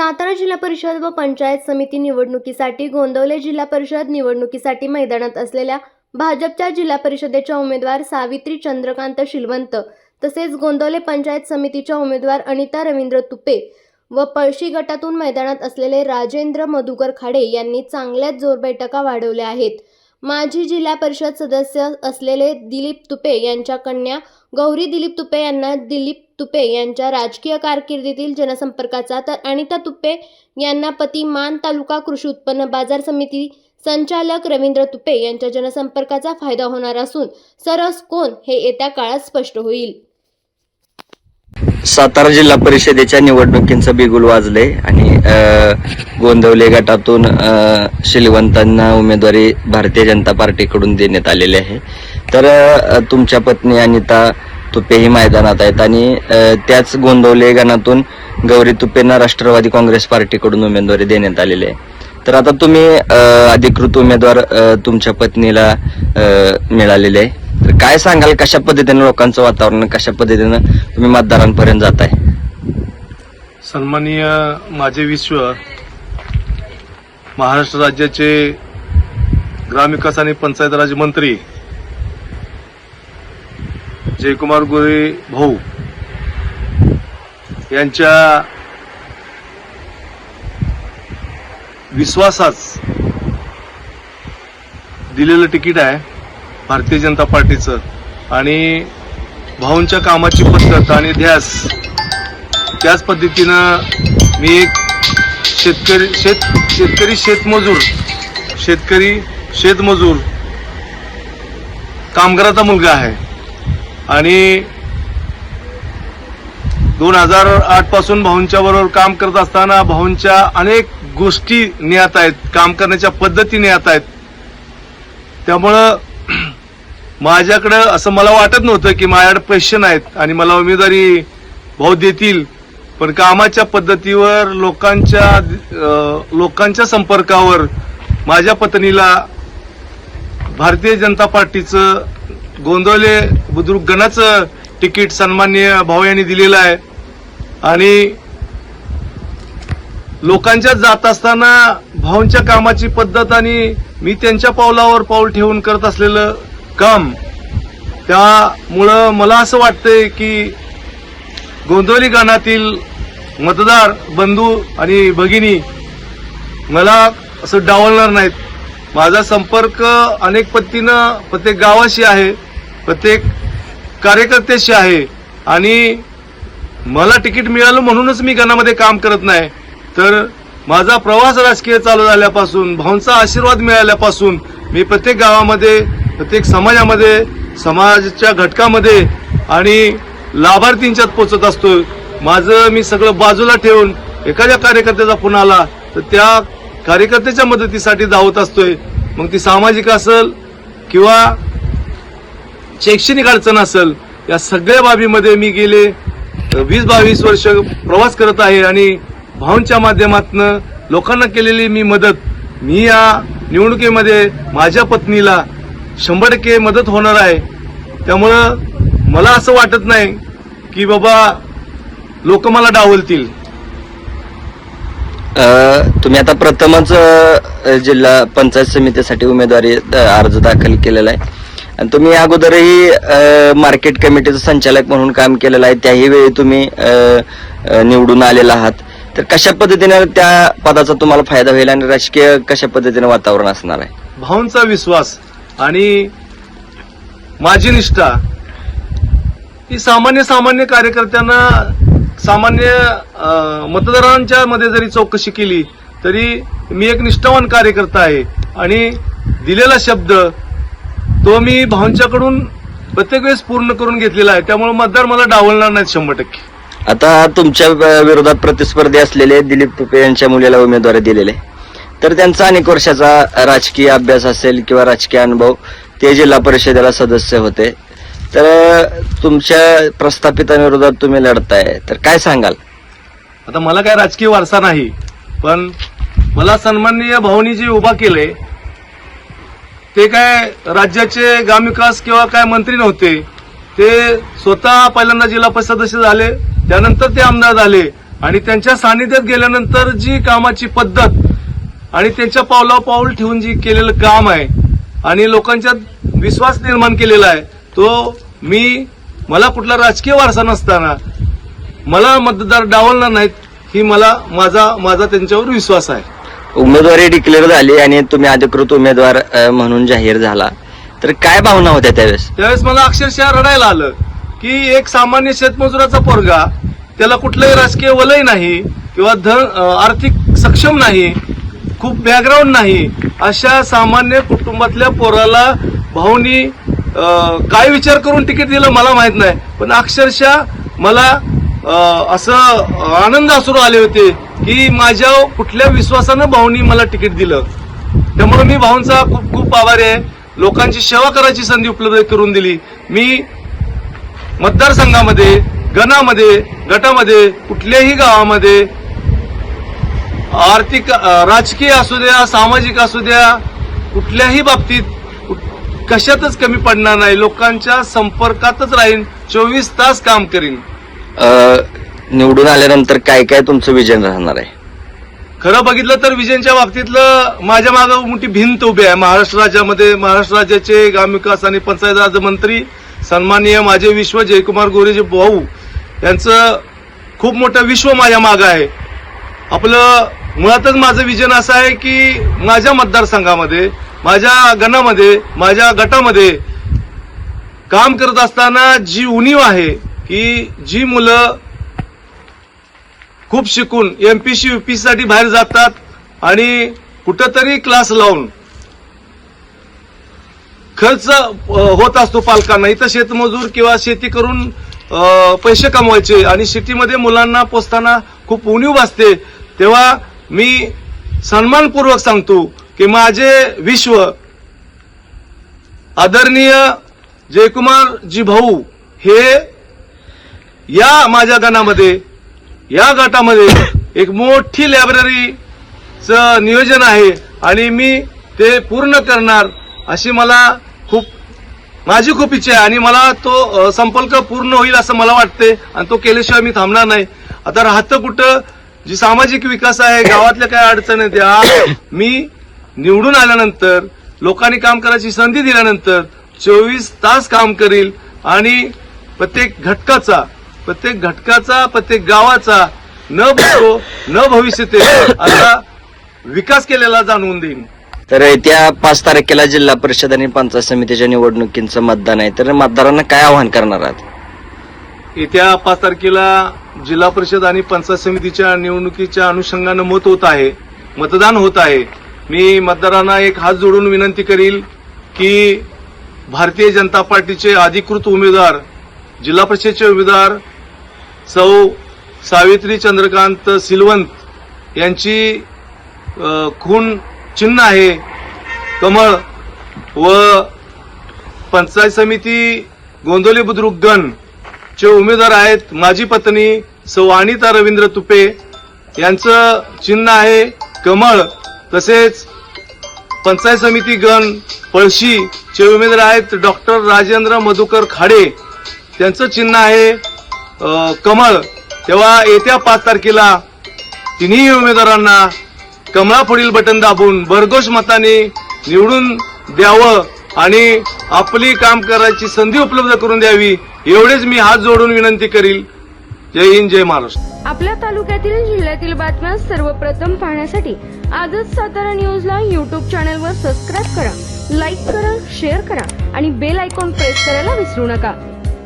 सातारा जिल्हा परिषद व पंचायत समिती निवडणुकीसाठी गोंदवले जिल्हा परिषद निवडणुकीसाठी मैदानात असलेल्या भाजपच्या जिल्हा परिषदेच्या उमेदवार सावित्री चंद्रकांत शिलवंत तसेच गोंदवले पंचायत समितीच्या उमेदवार अनिता रवींद्र तुपे व पळशी गटातून मैदानात असलेले राजेंद्र मधुकर खाडे यांनी चांगल्याच जोरबैठका वाढवल्या आहेत। माजी जिल्हा परिषद सदस्य असलेले दिलीप तुपे यांच्या कन्या गौरी दिलीप तुपे यांना दिलीप तुपे यांच्या राजकीय कारकिर्दीतील जनसंपर्काचा तर अनिता तुपे यांना पती मान तालुका कृषी उत्पन्न बाजार समिती संचालक रवींद्र तुपे यांच्या जनसंपर्काचा फायदा होणार असून सरस कोण हे येत्या काळात स्पष्ट होईल। सातारा जिल्हा परिषदेच्या निवडणुकींचं बिगुल वाजले आणि गोंदवले गटातून शिलवंतांना उमेदवारी भारतीय जनता पार्टीकडून देण्यात आलेली आहे। तर तुमच्या पत्नी अनिता तुपे ही मैदानात आहेत आणि त्याच गोंदवले गणातून गौरी तुपेंना राष्ट्रवादी काँग्रेस पार्टीकडून उमेदवारी देण्यात आलेली आहे। तर आता तुम्ही अधिकृत उमेदवार तुमच्या पत्नीला मिळालेले आहे, तर काय सांगाल, कशा पद्धतीने लोकांचं वातावरण, कशा पद्धतीने तुम्ही मतदारांपर्यंत जाताय? सन्माननीय माझे विश्व महाराष्ट्र राज्याचे ग्रामविकास आणि पंचायत राज मंत्री जयकुमार गोरे भाऊ यांच्या विश्वासास दिलेलं तिकीट आहे भारतीय जनता पार्टीचं आणि भाऊंच्या कामाची पद्धत आणि ध्यास त्याच पद्धतीनं मी एक शेतकरी शेतमजूर कामगाराचा मुलगा आहे आणि 2008 पासून भाऊंच्या बरोबर काम करत असताना भाऊंच्या अनेक गोष्टी ज्ञात आहेत, काम करण्याच्या पद्धती ज्ञात आहेत। त्यामुळं माझ्याकडं असं मला वाटत नव्हतं की माझ्याकडे पैसे नाहीत आणि मला उमेदवारी भाऊ देतील, पण कामाच्या पद्धतीवर लोकांच्या संपर्कावर माझ्या पत्नीला भारतीय जनता पार्टीचं गोंदवले बुद्रुक गणाचं तिकीट सन्माननीय भाऊ यांनी दिलेलं आहे आणि लोकांच्या जात असताना भाऊंच्या कामाची पद्धत आणि मी त्यांच्या पावलावर पाऊल ठेवून करत असलेलं काम, त्यामुळं मला असं वाटतंय की गोंदवली गणातील मतदार बंधू आणि भगिनी मला असं डावलणार नाहीत। माझा संपर्क अनेक पद्धतीनं प्रत्येक गावाशी आहे, प्रत्येक कार्यकर्त्याशी आहे आणि मला तिकीट मिळालं म्हणूनच मी गणामध्ये काम करत नाही, तर माझा प्रवास राजकीय चालू झाल्यापासून भाऊंचा आशीर्वाद मिळाल्यापासून मी प्रत्येक गावामध्ये, प्रत्येक समाजामध्ये, समाजाच्या घटकामध्ये आणि लाभार्थींच्यात पोहोचत असतोय। माझं मी सगळं बाजूला ठेवून एखाद्या कार्यकर्त्याचा फोन आला तर त्या कार्यकर्त्याच्या मदतीसाठी धावत असतोय, मग ती सामाजिक असेल किंवा शैक्षणिक अडचण असेल, या सगळ्या बाबीमध्ये मी गेले 20-22 वर्ष प्रवास करत आहे आणि भाऊंच्या माध्यमातून लोकांना केलेली मी मदत, मी या निवडणुकीमध्ये माझ्या पत्नीला 100% मदत होणार आहे। त्यामुळं मला असं वाटत नाही की बाबा लोक मला डावलतील। तुम्ही आता प्रथमच जिल्हा पंचायत समितीसाठी उमेदवारी अर्ज दाखल केलेला आहे आणि तुम्ही अगोदरही मार्केट कमिटीचं संचालक म्हणून काम केलेलं आहे, त्याही वेळी तुम्ही निवडून आलेला आहात, तर कशा पद्धतीने त्या पदाचा तुम्हाला फायदा होईल आणि राजकीय कशा पद्धतीने वातावरण असणार आहे? भाऊंचा विश्वास आणि माझी निष्ठा ही सामान्य कार्यकर्त्यांना, सामान्य मतदारांच्या मध्ये जरी चौकशी केली तरी मी एक निष्ठावान कार्यकर्ता आहे आणि दिलेला शब्द तो मी भाऊंच्याकडून प्रत्येक वेळेस पूर्ण करून घेतलेला आहे, त्यामुळे मतदार मला डावलणार नाहीत 100%। आता तुमच्या विरोधात प्रतिस्पर्धी असलेले दिलीप तुपे यांच्या मुलीला उमेदवारी दिलेले, तर त्यांचा अनेक वर्षाचा राजकीय अभ्यास असेल किंवा राजकीय अनुभव, ते जिल्हा परिषदेला सदस्य होते, तर तुमच्या प्रस्थापितांविरोधात तुम्ही लढताय, तर काय सांगाल? आता मला काय राजकीय वारसा नाही, पण मला सन्माननीय भाऊनी जे उभा केले ते काय राज्याचे ग्रामविकास किंवा काय मंत्री नव्हते, ते स्वतः पहिल्यांदा जिल्हा परिषद सदस्य झाले, त्यानंतर ते आमदार झाले आणि त्यांच्या सानिध्यात गेल्यानंतर जी कामाची पद्धत आणि त्यांच्या पावलावर पाऊल ठेवून जी केलेलं काम आहे आणि लोकांच्यात विश्वास निर्माण केलेला आहे, तो मला कुठला राजकीय वारसा नसताना मला मतदार डावलणार नाहीत, ही माझा त्यांच्यावर विश्वास आहे. उमेदवारी डिक्लेअर झाली आणि तुम्ही अधिकृत उमेदवार म्हणून जाहीर झाला, तर काय भावना होत्या त्यावेळेस? मला अक्षरशः रडायला आलं की एक सामान्य शेतमजुराचा पोरगा, त्याला कुठलंही राजकीय वलय नाही किंवा आर्थिक सक्षम नाही, खूप बॅकग्राऊंड नाही, अशा सामान्य कुटुंबातल्या पोराला भाऊनी काय विचार करून तिकीट दिलं मला माहित नाही, पण अक्षरशः मला असं आनंद अश्रू आले होते की माझ्या कुठल्या विश्वासानं भाऊनी मला तिकीट दिलं. त्यामुळे मी भाऊंचा खूप खूप आभारी आहे. लोकांची सेवा करायची संधी उपलब्ध करून दिली. मी मतदारसंघामध्ये, गणामध्ये, गटामध्ये, कुठल्याही गावामध्ये आर्थिक, राजकीय असू द्या, सामाजिक असू द्या, कुठल्याही बाबतीत कशातच कमी पडणार नाही. लोकांच्या संपर्कातच राहीन, 24 तास काम करीन. निवडून आल्यानंतर काय काय तुमचं विजन राहणार आहे? खरं बघितलं तर विजयच्या बाबतीतलं माझ्या मागे मोठी भिंत उभी आहे. महाराष्ट्र राज्यामध्ये महाराष्ट्र राज्याचे ग्रामविकास आणि पंचायत राज मंत्री सन्माननीय माझे विश्व जयकुमार गोरेजी भाऊ यांचं खूप मोठं विश्व माझ्या मागे आहे. आपलं मुळातच माझं विजन असं आहे की माझ्या मतदारसंघामध्ये, माझ्या गणामध्ये, माझ्या गटामध्ये काम करत असताना जी उणीव आहे की जी मुलं खूप शिकून एमपीसी यूपीसी साठी बाहेर जातात आणि कुठंतरी क्लास लावून खर्च होत असतो पालकांना, इथं शेतमजूर किंवा शेती करून पैसे कमवायचे आणि सिटीमध्ये मुलांना पोचताना खूप उणीव भासते, तेव्हा मी सन्मानपूर्वक सांगतो की माझे विश्व आदरणीय जयकुमार जी भाऊ हे या माझ्या गणामध्ये, या गटामध्ये एक मोठी लायब्ररीचं नियोजन आहे आणि मी ते पूर्ण करणार अशी माझी खूप इच्छा आहे आणि मला तो संपर्क पूर्ण होईल असं मला वाटते आणि तो केल्याशिवाय मी थांबणार नाही. आता राहतं कुठं, जी सामाजिक विकास आहे, गावातल्या काय अडचण आहे त्या मी निवडून आल्यानंतर, लोकांनी काम करायची संधी दिल्यानंतर 24 तास काम करील आणि प्रत्येक घटकाचा, प्रत्येक गावाचा न भूतो न भविष्यते असा विकास केलेला जाणवून देईन. तर येत्या 5 तारखेला जिल्हा परिषद आणि पंचायत समितीच्या निवडणुकीचं मतदान आहे, तर मतदारांना काय आवाहन करणार आहात? येत्या 5 तारखेला जिल्हा परिषद आणि पंचायत समितीच्या निवडणुकीच्या अनुषंगानं मतदान होत आहे. मी मतदारांना एक हात जोडून विनंती करील की भारतीय जनता पार्टीचे अधिकृत उमेदवार, जिल्हा परिषदेचे उमेदवार सौ सावित्री चंद्रकांत सिलवंत यांची खून चिन्ह आहे कमळ व पंचायत समिती गोंदवले बुद्रुक गण चे उमेदवार आहेत माझी पत्नी सौ अनिता रवींद्र तुपे यांचं चिन्ह आहे कमळ. तसेच पंचायत समिती गण पळशी चे उमेदवार आहेत डॉक्टर राजेंद्र मधुकर खाडे, त्यांचं चिन्ह आहे कमळ. तेव्हा येत्या 5 तारखेला तिन्ही उमेदवारांना कमळापुढील बटन दाबून भरघोष मताने निवडून द्यावं आणि आपली काम करायची संधी उपलब्ध करून द्यावी, एवढेच मी हात जोडून विनंती करील. जय हिंद, जय महाराष्ट्र. आपल्या तालुक्यातील जिल्ह्यातील बातम्या सर्वप्रथम पाहण्यासाठी आजच सातारा न्यूजला YouTube चॅनलवर सबस्क्राईब करा, लाईक करा, शेअर करा आणि बेल आयकॉन प्रेस करायला विसरू नका.